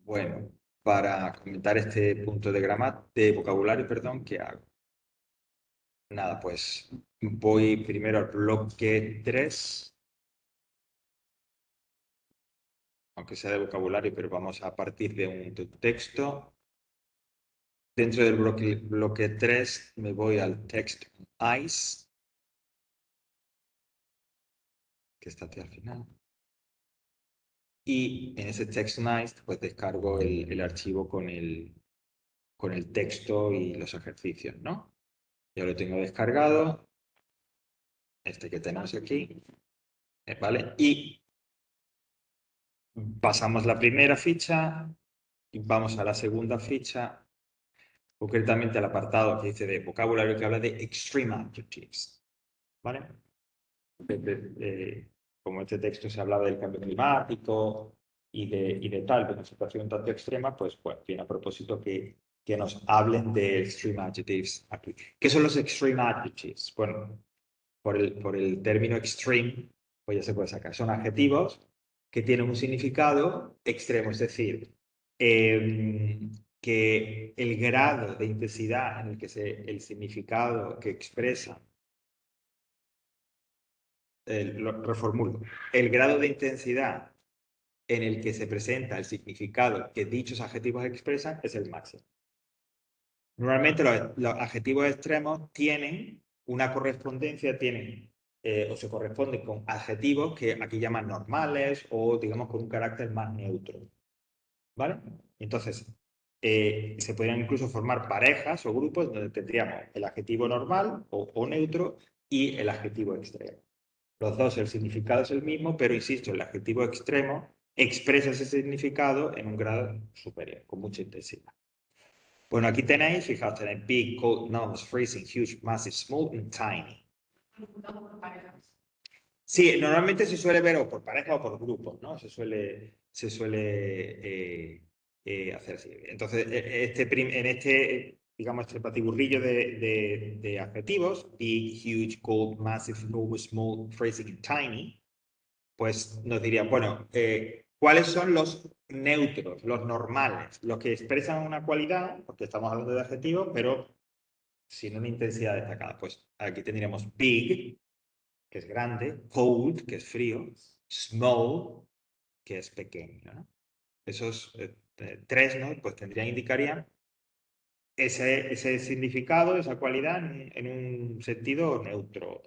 Bueno, para comentar este punto de vocabulario, perdón, ¿qué hago? Nada, pues voy primero al bloque 3, aunque sea de vocabulario, pero vamos a partir de un texto. Dentro del bloque 3 me voy al text ICE, que está aquí al final. Y en ese text ICE pues descargo el archivo con el texto y los ejercicios, ¿no? Ya lo tengo descargado, este que tenemos aquí, ¿vale? Y pasamos la primera ficha y vamos a la segunda ficha, concretamente al apartado que dice de vocabulario que habla de extreme adjectives, ¿vale? Como este texto se hablaba del cambio climático y de tal, de una situación un tanto extrema, pues viene a propósito que nos hablen de extreme adjectives aquí. ¿Qué son los extreme adjectives? Bueno, por el término extreme, pues ya se puede sacar. Son adjetivos que tienen un significado extremo, es decir, que el grado de intensidad en el que el significado que expresa, lo reformulo, el grado de intensidad en el que se presenta el significado que dichos adjetivos expresan es el máximo. Normalmente los adjetivos extremos tienen una correspondencia, o se corresponden con adjetivos que aquí llaman normales o digamos con un carácter más neutro. ¿Vale? Entonces, se podrían incluso formar parejas o grupos donde tendríamos el adjetivo normal o neutro y el adjetivo extremo. Los dos, el significado es el mismo, pero insisto, el adjetivo extremo expresa ese significado en un grado superior, con mucha intensidad. Bueno, aquí tenéis, fijaos, tenéis big, cold, enormous, freezing, huge, massive, small and tiny. Sí, normalmente se suele ver o por pareja o por grupos, ¿no? Se suele hacer así. Entonces, digamos, este patiburrillo de adjetivos, big, huge, cold, massive, enormous, small, freezing and tiny, pues nos dirían, bueno, ¿cuáles son los neutros, los normales, los que expresan una cualidad, porque estamos hablando de adjetivos, pero sin una intensidad destacada? Pues aquí tendríamos big, que es grande, cold, que es frío, small, que es pequeño, ¿no? Esos tres, ¿no? Pues indicarían ese significado, esa cualidad en un sentido neutro.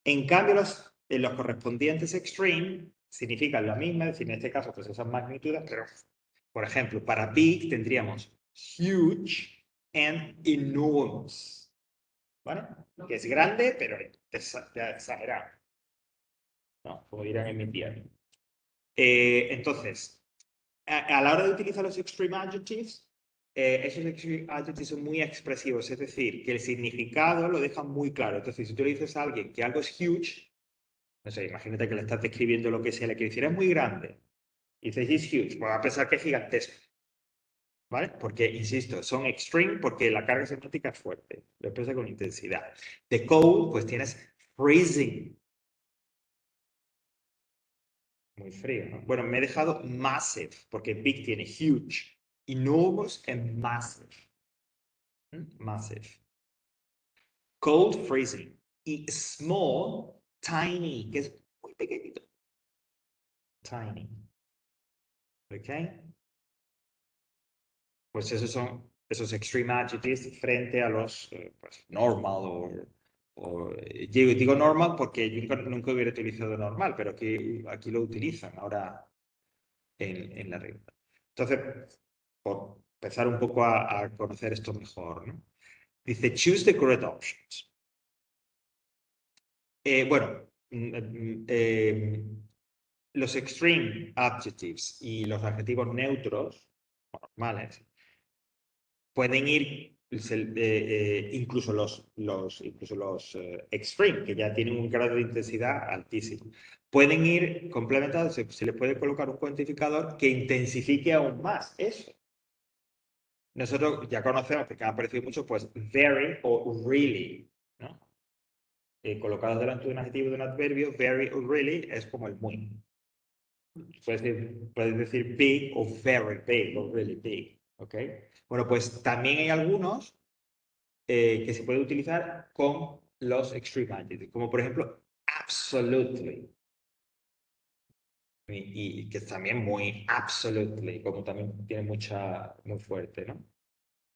En cambio, los correspondientes extreme significan la misma, es decir, en este caso, pues esas magnitudes, pero, por ejemplo, para big tendríamos huge and enormous, ¿vale? Que es grande, pero exagerado, ¿no? Como dirán en mi tierra. Entonces, a la hora de utilizar los extreme adjectives, esos extreme adjectives son muy expresivos, es decir, que el significado lo dejan muy claro. Entonces, si tú le dices a alguien que algo es huge, no sé, imagínate que le estás describiendo lo que sea, le quieres decir es muy grande. Y dices it's huge, pues va a pensar que es gigantesco. ¿Vale? Porque, insisto, son extreme porque la carga semántica es fuerte, lo expresa con intensidad. De cold, pues tienes freezing. Muy frío, ¿no? Bueno, me he dejado massive, porque big tiene huge, enormous and massive. Massive. Cold, freezing. Y small, tiny, que es muy pequeñito. Tiny. ¿Ok? Pues esos son esos extreme adjectives frente a los pues, normal yo digo normal porque yo nunca hubiera utilizado normal, pero aquí lo utilizan ahora en la regla. Entonces, por empezar un poco a conocer esto mejor, ¿no? Dice, choose the correct options. Bueno, los extreme adjectives y los adjetivos neutros, normales, pueden ir incluso los extreme, que ya tienen un grado de intensidad altísimo. Pueden ir complementados, se les puede colocar un cuantificador que intensifique aún más eso. Nosotros ya conocemos, porque han aparecido mucho, pues very o really, ¿no? Colocados delante de un adjetivo de un adverbio, very o really es como el muy. Puedes decir big o very big o really big, ¿ok? Bueno, pues también hay algunos que se puede utilizar con los extreme adjectives, como por ejemplo absolutely. Y que es también muy absolutely, como también tiene muy fuerte, ¿no?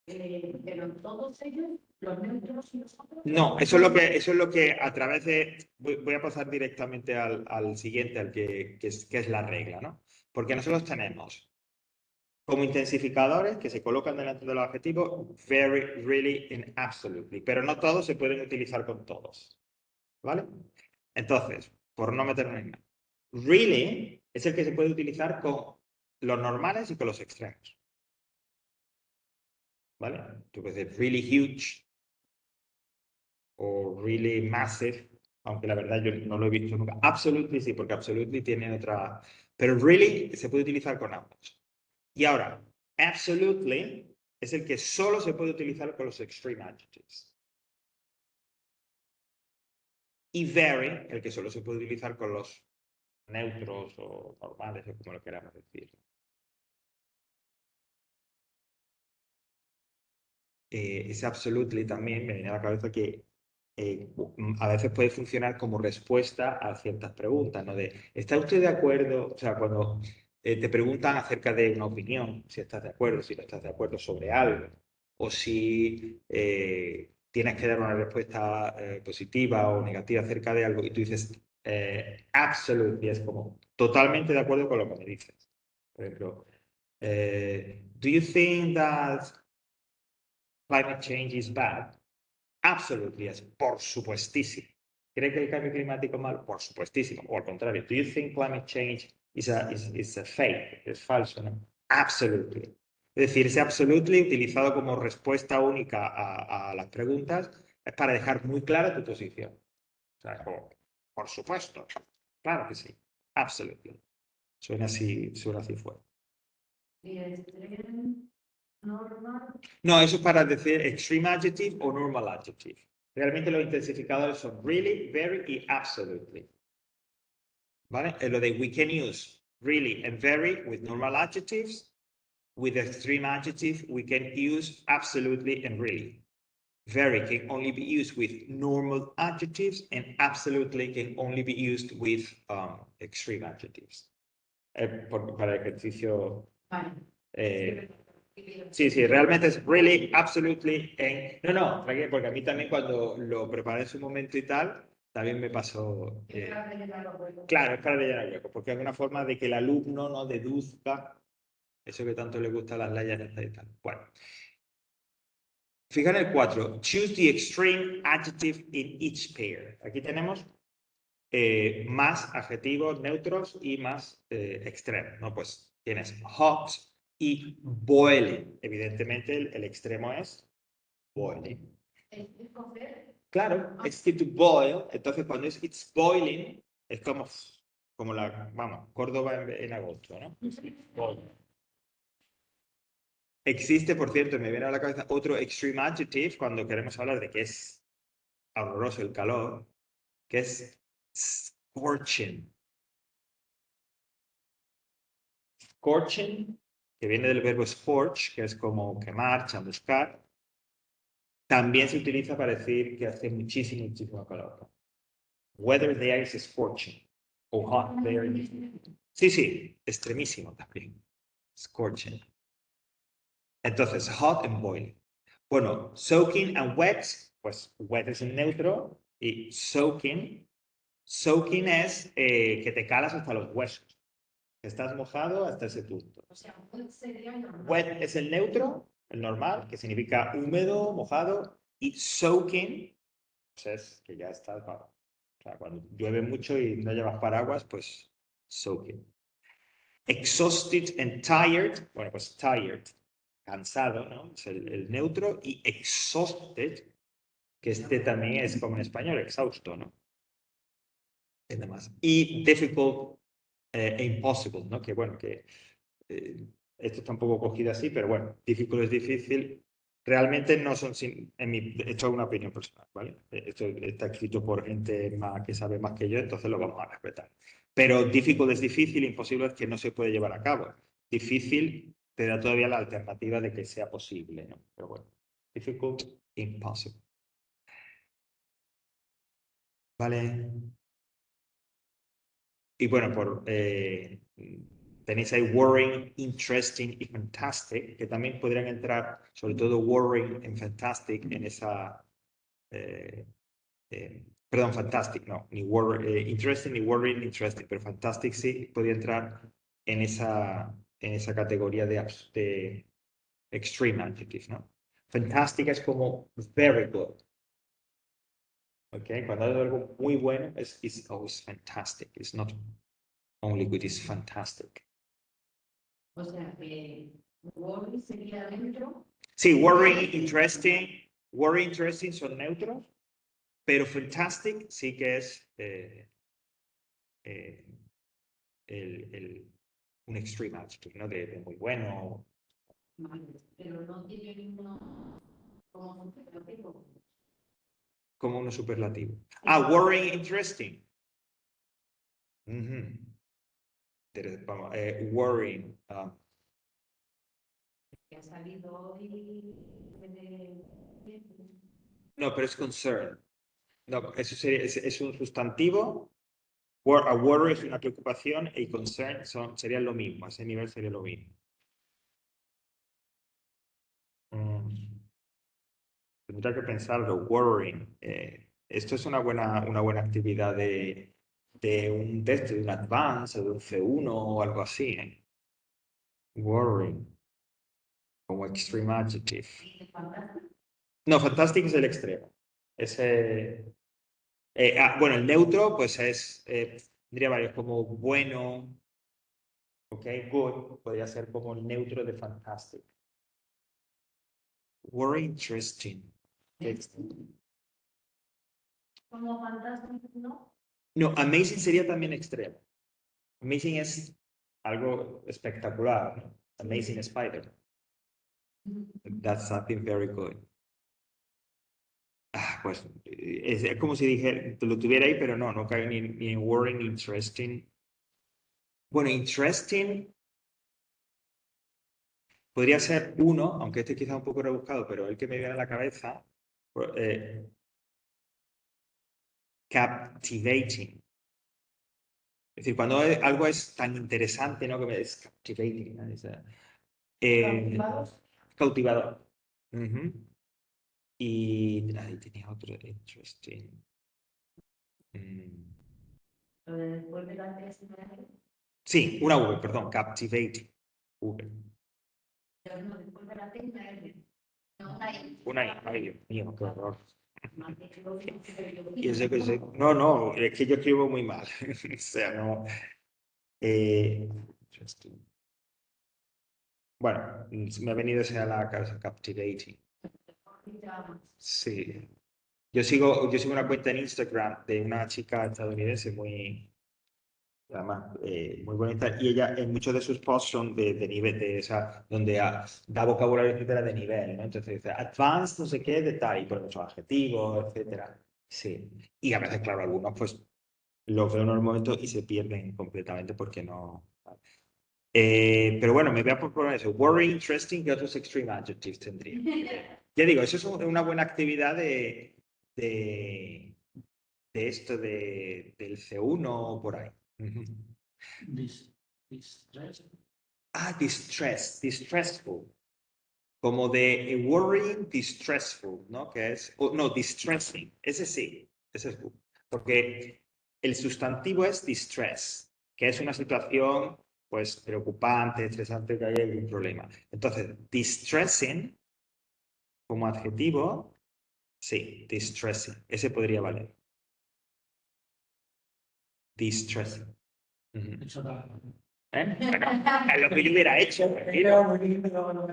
Pero todos ellos, los neutros y los otros. No, eso es lo que a través de. Voy a pasar directamente al siguiente, al que es la regla, ¿no? Porque nosotros tenemos como intensificadores que se colocan delante de los adjetivos very, really and absolutely, pero no todos se pueden utilizar con todos, ¿vale? Entonces, por no meterme en nada, really es el que se puede utilizar con los normales y con los extremos, ¿vale? Tú puedes decir really huge o really massive, aunque la verdad yo no lo he visto nunca. Absolutely sí, porque absolutely tiene otra. Pero really se puede utilizar con ambos. Y ahora, absolutely es el que solo se puede utilizar con los extreme adjectives. Y very, el que solo se puede utilizar con los neutros o normales, o como lo queramos decir. Ese absolutely también me viene a la cabeza que a veces puede funcionar como respuesta a ciertas preguntas, ¿no? ¿Está usted de acuerdo? O sea, cuando te preguntan acerca de una opinión, si estás de acuerdo, si no estás de acuerdo sobre algo, o si tienes que dar una respuesta positiva o negativa acerca de algo y tú dices absolutely, es como totalmente de acuerdo con lo que me dices. Por ejemplo, do you think that climate change is bad? Absolutely, es por supuestísimo. ¿Cree que el cambio climático es malo? Por supuestísimo. O al contrario, do you think climate change is a fake? Es falso, ¿no? Absolutely. Es decir, ese absolutely utilizado como respuesta única a las preguntas es para dejar muy clara tu posición. O sea, como, por supuesto. Claro que sí. Absolutely. Suena así fuerte. Y extreme, normal. No, eso es para decir extreme adjective o normal adjective. Realmente los intensificadores son really, very y absolutely. ¿Vale? Es lo de we can use really and very with normal adjectives. With extreme adjective, we can use absolutely and really. Very can only be used with normal adjectives and absolutely can only be used with extreme adjectives. Para el ejercicio. Vale. Sí, realmente es really, absolutely. No, porque a mí también cuando lo preparé en su momento y tal, también me pasó. Claro, es para rellenar el hueco, porque es una forma de que el alumno no deduzca eso que tanto le gusta a las leyes y tal. Bueno. Fijan el 4. Choose the extreme adjective in each pair. Aquí tenemos más adjetivos neutros y más extremos, ¿no? Pues tienes hot y boiling. Evidentemente el extremo es boiling. Claro, it's to boil. Entonces cuando es it's boiling, es como vamos, Córdoba en agosto, ¿no? Existe, por cierto, me viene a la cabeza otro extreme adjective cuando queremos hablar de que es horroroso el calor, que es scorching. Scorching, que viene del verbo scorch, que es como quemar, chamuscar, también se utiliza para decir que hace muchísimo calor. Weather there is scorching. O hot there. Sí, extremísimo también. Scorching. Entonces, hot and boiling. Bueno, soaking and wet, pues wet es el neutro y soaking es que te calas hasta los huesos. Estás mojado hasta ese punto. O sea, wet sería normal. Wet es el neutro, el normal, que significa húmedo, mojado, y soaking, pues es que ya estás, o sea, cuando llueve mucho y no llevas paraguas, pues soaking. Exhausted and tired, bueno, pues tired, cansado, ¿no? Es el neutro, y exhausted, que este también es como en español, exhausto, ¿no? Es demás. Y difficult e impossible, ¿no? Que bueno, que esto está un poco cogido así, pero bueno, difficult es difícil. Realmente no son, esto es una opinión personal, ¿vale? Esto está escrito por gente que sabe más que yo, entonces lo vamos a respetar. Pero difficult es difícil, imposible es que no se puede llevar a cabo. Difícil te da todavía la alternativa de que sea posible, ¿no? Pero bueno, difficult, impossible. Vale. Y bueno, tenéis ahí worrying, interesting y fantastic, que también podrían entrar, sobre todo worrying en fantastic, en esa... perdón, fantastic, no, ni interesting, ni worrying, ni interesting, pero fantastic sí podría entrar en esa categoría de extreme adjective, ¿no? Fantastic es como very good. Okay, cuando hay algo muy bueno, it's always fantastic. It's not only good, it's fantastic. O sea, que worry sería dentro. Sí, worrying, interesting son neutros, pero fantastic sí que es un extreme adjective, ¿no? De muy bueno. Pero no tiene ninguno como superlativo. Como uno superlativo. Ah, worrying, interesting. Vamos, worrying. Que ha salido hoy No, pero es concern. No, eso sería, es un sustantivo. A worry es una preocupación y concern serían lo mismo. A ese nivel sería lo mismo. Tendría que pensarlo. Worrying. Esto es una buena actividad de un test, de un advance, de un C1 o algo así. Worrying. Como extreme adjective. No, fantastic es el extremo. Ese, bueno, el neutro, pues tendría varios, como bueno, ok, good, podría ser como el neutro de fantastic. Very interesting. como fantástico, ¿no? No, amazing sería también extremo. Amazing es algo espectacular, ¿no? Amazing Spider. That's something very good. Pues es como si dijera, lo tuviera ahí, pero no cae ni en worrying, ni interesting. Bueno, interesting podría ser uno, aunque este quizá un poco rebuscado, pero el que me viene a la cabeza, captivating. Es decir, cuando algo es tan interesante, ¿no? Que es captivating, ¿no? Cautivador. Y ahí tenía otro interesting. Después de la tesis, Sí, una V, perdón, captivating. V. no, después de la tesis, no, Una I, ay, Dios mío, qué horror. Y No, es que yo escribo muy mal. O sea, no. Interesting. Bueno, me ha venido ese a la cabeza, captivating. Sí. Yo sigo una cuenta en Instagram de una chica estadounidense además, muy bonita, y ella en muchos de sus posts son de nivel, donde da vocabulario, etcétera, de nivel, ¿no? Entonces dice, advanced, no sé qué, de tal, y por muchos adjetivos, etcétera. Sí. Y a veces, claro, algunos pues los veo en un momento y se pierden completamente porque no... pero bueno, me voy a proponer eso. Worry, interesting, ¿qué otros extreme adjectives tendría? Ya digo, eso es una buena actividad de esto del C1 por ahí. Distressful. Como de worrying, distressful, ¿no? Que es, no, distressing. Ese sí, ese es good. Porque el sustantivo es distress, que es una situación, pues, preocupante, estresante, que hay algún problema. Entonces, distressing, como adjetivo, sí, distressing. Ese podría valer. Distressing. Bueno, es lo que yo hubiera hecho.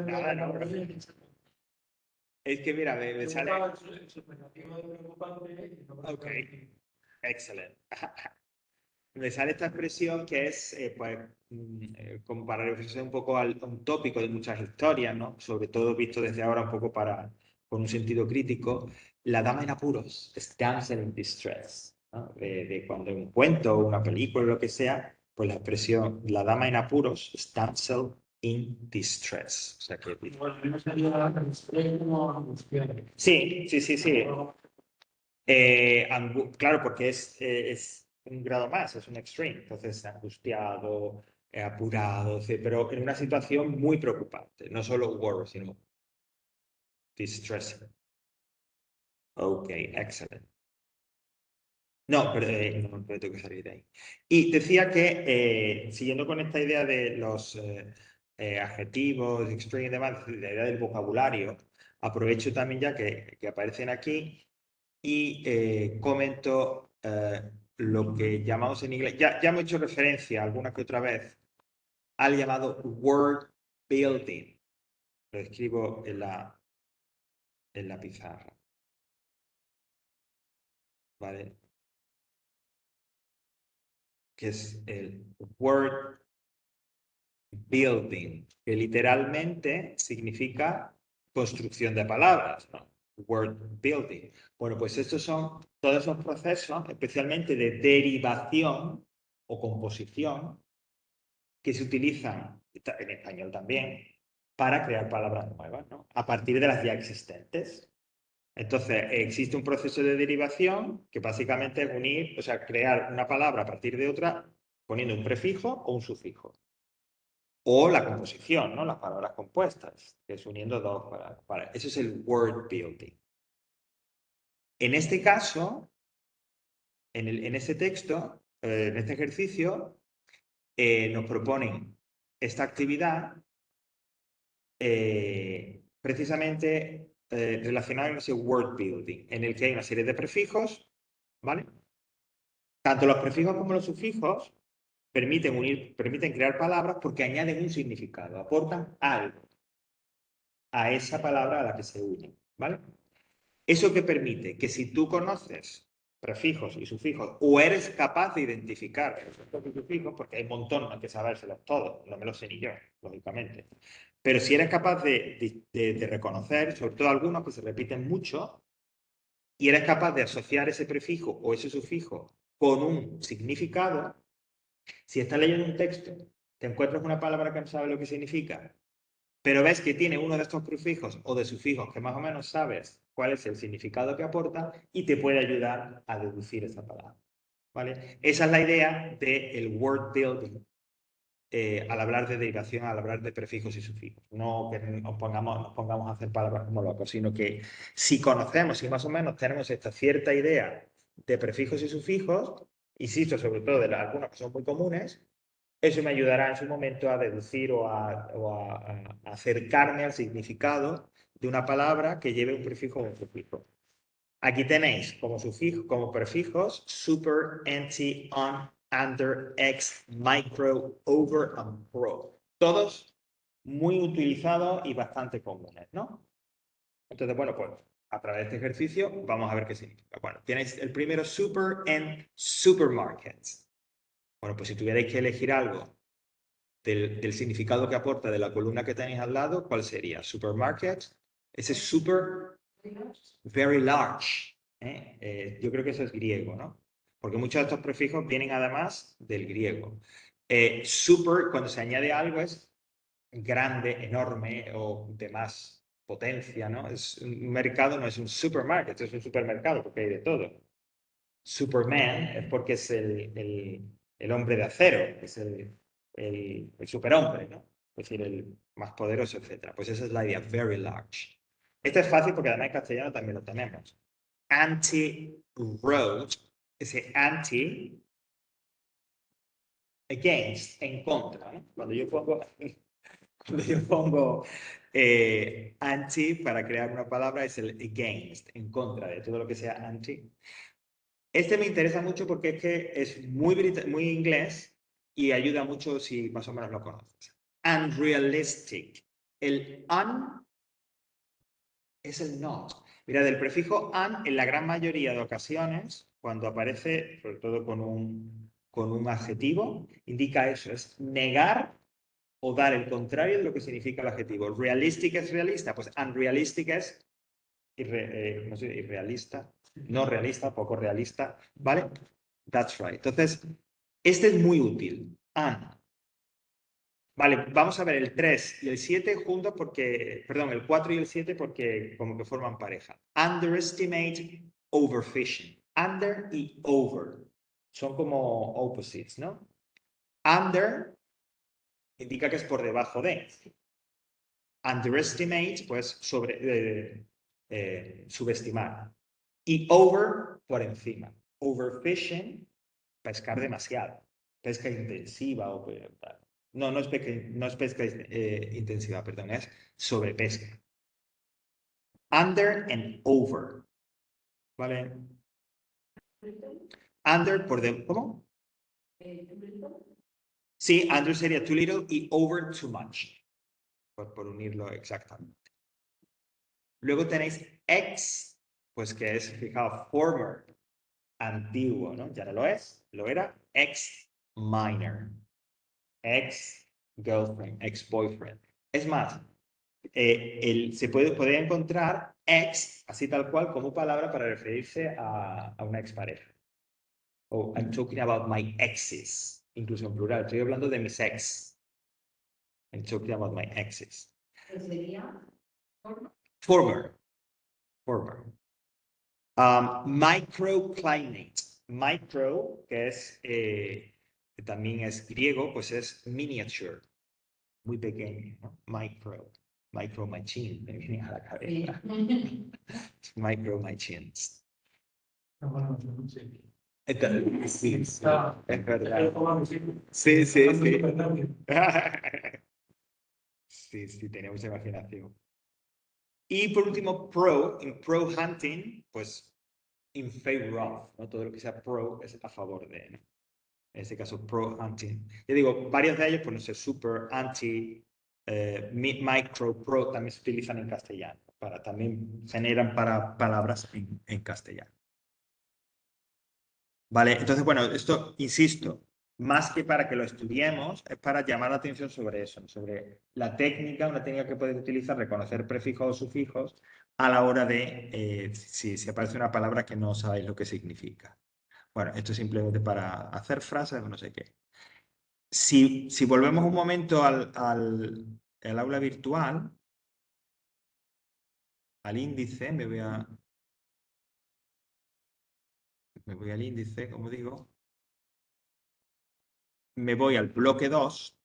Nada, no. Es que mira, me sale. Ok, excelente. Me sale esta expresión que es, pues, como para reflexionar un poco a un tópico de muchas historias, ¿no? Sobre todo visto desde ahora un poco con un sentido crítico. La dama en apuros es damsel in distress. ¿no? De cuando un cuento, una película, lo que sea, pues la expresión la dama en apuros es damsel in distress. O sea que... Bueno, no sería extremo, angustia. Sí, sí, sí, sí. Claro, porque es un grado más, es un extreme. Entonces, angustiado, apurado, pero en una situación muy preocupante. No solo worry, sino distressing. Ok, excelente. No, pero tengo que salir de ahí. Y decía que, siguiendo con esta idea de los adjetivos, extreme y demás, la idea del vocabulario, aprovecho también ya que aparecen aquí y comento lo que llamamos en inglés, ya hemos hecho referencia alguna que otra vez al llamado word building. Lo escribo en la pizarra. ¿Vale? Que es el word building, que literalmente significa construcción de palabras, ¿no? Word building. Bueno, pues estos son todos esos procesos, especialmente de derivación o composición, que se utilizan en español también para crear palabras nuevas, ¿no? A partir de las ya existentes. Entonces, existe un proceso de derivación que básicamente es unir, o sea, crear una palabra a partir de otra poniendo un prefijo o un sufijo. O la composición, ¿no? Las palabras compuestas, que es uniendo dos palabras. Eso es el word building. En este caso, en este texto, en este ejercicio, nos proponen esta actividad precisamente relacionada con ese word building, en el que hay una serie de prefijos, ¿vale? Tanto los prefijos como los sufijos permiten crear palabras porque añaden un significado, aportan algo a esa palabra a la que se une, ¿vale? ¿Eso qué permite? Que si tú conoces prefijos y sufijos o eres capaz de identificar prefijos y sufijos, porque hay un montón, no hay que sabérselos todos, no me los sé ni yo, lógicamente, pero si eres capaz de reconocer, sobre todo algunos que se repiten mucho, y eres capaz de asociar ese prefijo o ese sufijo con un significado, si estás leyendo un texto, te encuentras una palabra que no sabes lo que significa, pero ves que tiene uno de estos prefijos o de sufijos que más o menos sabes cuál es el significado que aporta y te puede ayudar a deducir esa palabra. ¿Vale? Esa es la idea del word building al hablar de derivación, al hablar de prefijos y sufijos. No que nos pongamos a hacer palabras como locos, sino que si conocemos y más o menos tenemos esta cierta idea de prefijos y sufijos, insisto, sobre todo de algunas que son muy comunes, eso me ayudará en su momento a deducir o a acercarme al significado de una palabra que lleve un prefijo o un sufijo. Aquí tenéis como sufijo, como prefijos super, anti, on, under, ex, micro, over and pro. Todos muy utilizados y bastante comunes, ¿no? Entonces, bueno, pues a través de este ejercicio vamos a ver qué significa. Bueno, tenéis el primero, super en supermarkets. Bueno, pues si tuvierais que elegir algo del significado que aporta de la columna que tenéis al lado, ¿cuál sería? Supermarket, ese super, very large. Yo creo que eso es griego, ¿no? Porque muchos de estos prefijos vienen además del griego. Super, cuando se añade algo, es grande, enorme o de más potencia, ¿no? Es un mercado, no es un supermarket, es un supermercado porque hay de todo. Superman es porque es el hombre de acero, es el superhombre, ¿no? Es decir, el más poderoso, etc. Pues esa es la idea, very large. Esto es fácil porque además en castellano también lo tenemos. Anti-road, ese anti, against, en contra, ¿no? Cuando yo pongo anti para crear una palabra es el against, en contra de todo lo que sea anti. Este me interesa mucho porque es que es muy inglés y ayuda mucho si más o menos lo conoces. Unrealistic. El un es el not. Mira, del prefijo un, en la gran mayoría de ocasiones, cuando aparece, sobre todo con un adjetivo, indica eso, es negar o dar el contrario de lo que significa el adjetivo. Realistic es realista, pues unrealistic es no sé, irrealista. No realista, poco realista, ¿vale? That's right. Entonces, este es muy útil. And. Vale, vamos a ver el 3 y el 7 juntos porque, perdón, el 4 y el 7 porque como que forman pareja. Underestimate overfishing. Under y over. Son como opposites, ¿no? Under indica que es por debajo de. Underestimate, pues subestimar. Y over, por encima. Overfishing, pescar demasiado. Pesca intensiva o no, no es pesca intensiva, perdón, es sobrepesca. Under and over. ¿Vale? Under por de, ¿cómo? Sí, under sería too little y over too much. Por unirlo exactamente. Luego tenéis ex, pues que es, fijaos, former, antiguo, ¿no? Ya no lo es, lo era, ex minor, ex girlfriend, ex boyfriend. Es más, se puede encontrar ex, así tal cual, como palabra para referirse a una expareja. Oh, I'm talking about my exes, incluso en plural, estoy hablando de mis ex. I'm talking about my exes. Sería Former. Microclimate. Micro, que es que también es griego, pues es miniature, muy pequeño, ¿no? Micro machine, me viene a la cabeza. Micro machines. Sí, es verdad. Sí. Sí, tenía mucha imaginación. Y por último, en pro hunting, pues in favor of, ¿no? Todo lo que sea pro es a favor de, ¿no? En este caso, pro hunting. Yo digo, varios de ellos, pues no sé, super, anti, micro, pro, también se utilizan en castellano. También generan para palabras en castellano. Vale, entonces, bueno, esto, insisto, más que para que lo estudiemos, es para llamar la atención sobre eso, sobre la técnica, una técnica que podéis utilizar, reconocer prefijos o sufijos a la hora de, si aparece una palabra que no sabéis lo que significa. Bueno, esto es simplemente para hacer frases o no sé qué. Si volvemos un momento al aula virtual, al índice, me voy al índice, como digo. Me voy al bloque 2,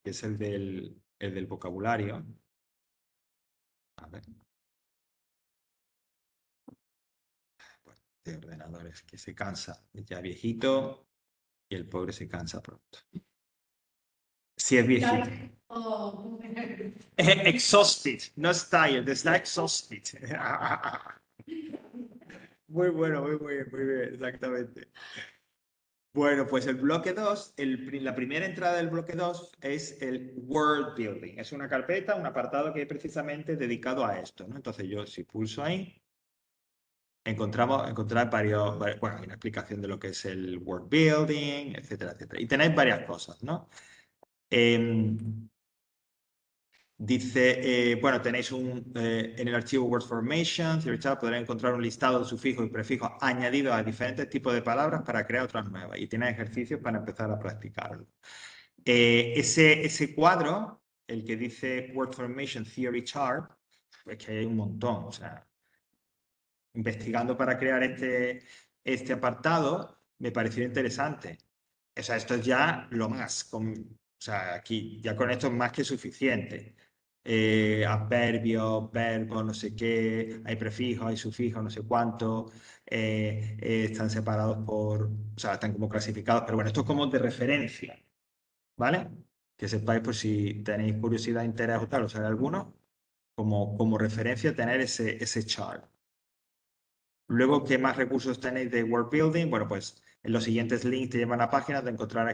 que es el del vocabulario. A ver. Bueno, de ordenadores, que se cansa. Ya viejito y el pobre se cansa pronto. Si es viejito. Exhausted, no es tired, está exhausted. Muy bueno, muy bien, exactamente. Bueno, pues el bloque 2, la primera entrada del bloque 2 es el Word Building. Es una carpeta, un apartado que es precisamente dedicado a esto, ¿no? Entonces yo si pulso ahí, encontrar varios, bueno, hay una explicación de lo que es el Word Building, etcétera, etcétera. Y tenéis varias cosas, ¿no? Dice, bueno, tenéis en el archivo WordFormation, podréis encontrar un listado de sufijos y prefijos añadidos a diferentes tipos de palabras para crear otras nuevas. Y tiene ejercicios para empezar a practicarlo. Ese cuadro, el que dice WordFormation Theory Chart, pues que hay un montón. O sea, investigando para crear este apartado, me pareció interesante. O sea, esto es ya lo más. O sea, aquí ya con esto es más que suficiente. Adverbios, verbos, no sé qué, hay prefijos, hay sufijos, no sé cuánto, están separados o sea, están como clasificados, pero bueno, esto es como de referencia, ¿vale? Que sepáis por si tenéis curiosidad, interés o tal, o sea, alguno, como referencia tener ese chart. Luego, ¿qué más recursos tenéis de Word Building? Bueno, pues en los siguientes links te llevan a páginas de encontrar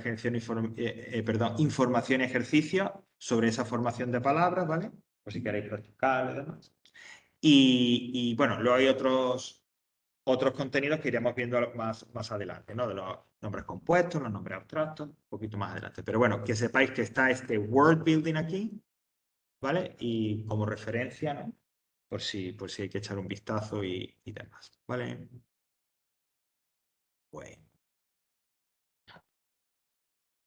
información y ejercicio sobre esa formación de palabras, ¿vale? Por si queréis practicar y demás. Y bueno, luego hay otros contenidos que iremos viendo más adelante, ¿no? De los nombres compuestos, los nombres abstractos, un poquito más adelante. Pero bueno, que sepáis que está este Word Building aquí, ¿vale? Y como referencia, ¿no? por si hay que echar un vistazo y demás, ¿vale? Bueno.